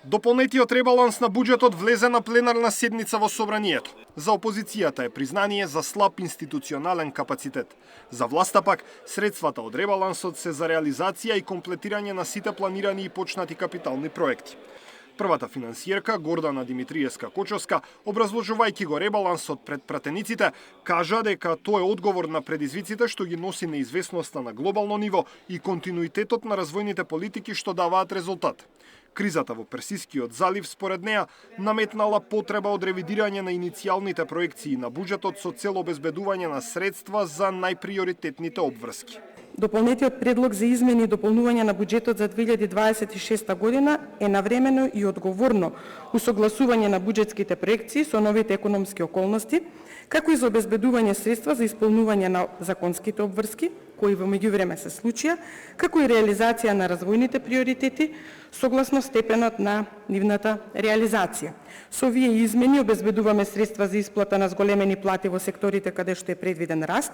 Дополнетиот ребаланс на буџетот влезе на пленарна седница во собранието. За опозицијата е признание за слаб институционален капацитет. За власта пак, средствата од ребалансот се за реализација и комплетирање на сите планирани и почнати капитални проекти. Првата финансиерка, Гордана Димитриевска-Кочовска, образложувајќи го ребалансот пред пратениците, кажа дека тоа е одговор на предизвиците што ги носи неизвестноста на глобално ниво и континуитетот на развојните политики што даваат резултат. Кризата во Персискиот залив, според неа, наметнала потреба од ревидирање на иницијалните проекции на буџетот со цел обезбедување на средства за најприоритетните обврски. Дополнетиот предлог за измени и дополнување на буџетот за 2026 година е навремено и одговорно усогласување на буџетските проекции со новите економски околности, како и за обезбедување средства за исполнување на законските обврски, кои во меѓувреме се случија, како и реализација на развојните приоритети согласно степенот на нивната реализација. Со овие измени обезбедуваме средства за исплата на зголемени плати во секторите каде што е предвиден раст,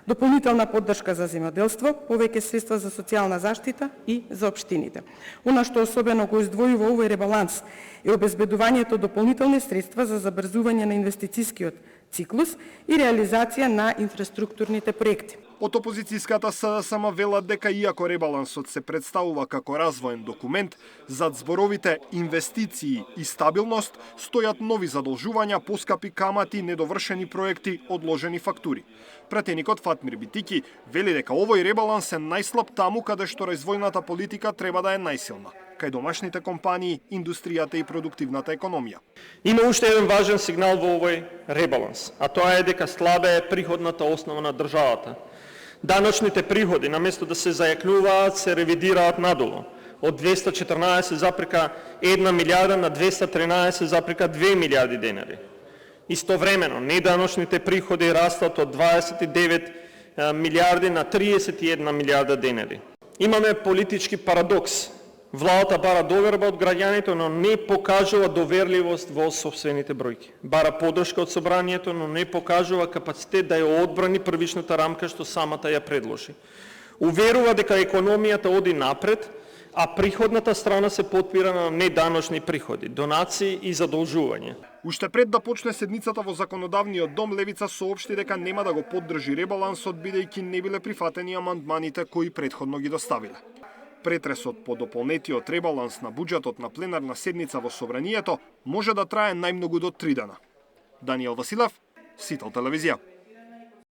дополнителна поддршка за земјоделство, повеќе средства за социјална заштита и за општините. Она што особено го издвојува овој ребаланс е обезбедувањето дополнителни средства за забрзување на инвестицискиот циклус и реализација на инфраструктурните проекти. Од опозицијската СДСМ велат дека иако ребалансот се представува како развоен документ, зад зборовите инвестиции и стабилност стојат нови задолжувања, поскапи камати, недовршени проекти, одложени фактури. Пратеникот Фатмир Битики вели дека овој ребаланс е најслаб таму каде што развојната политика треба да е најсилна, кај домашните компании, индустријата и продуктивната економија. Има уште еден важен сигнал во овој ребаланс, а тоа е дека слабе е приходната основа на државата. Даночните приходи, наместо да се зајакнуваат, се ревидираат надолу, од 214,1 милиарда на 213,2 милиарди денари. Истовремено, неданочните приходи растат од 29 милиарди на 31 милиарда денари. Имаме политички парадокс. Владата бара доверба од граѓаните, но не покажува доверливост во сопствените бројки. Бара поддршка од собранието, но не покажува капацитет да ја одбрани првичната рамка што самата ја предложи. Уверува дека економијата оди напред, а приходната страна се потпира на неданочни приходи, донации и задолжување. Уште пред да почне седницата во Законодавниот дом, Левица соопшти дека нема да го поддржи ребалансот бидејќи не биле прифатени амандманите кои претходно ги доставиле. Претресот по дополнетиот ребаланс на буџетот на пленарна седница во собранието може да трае најмногу до 3 дена. Даниел Василев, Сител телевизија.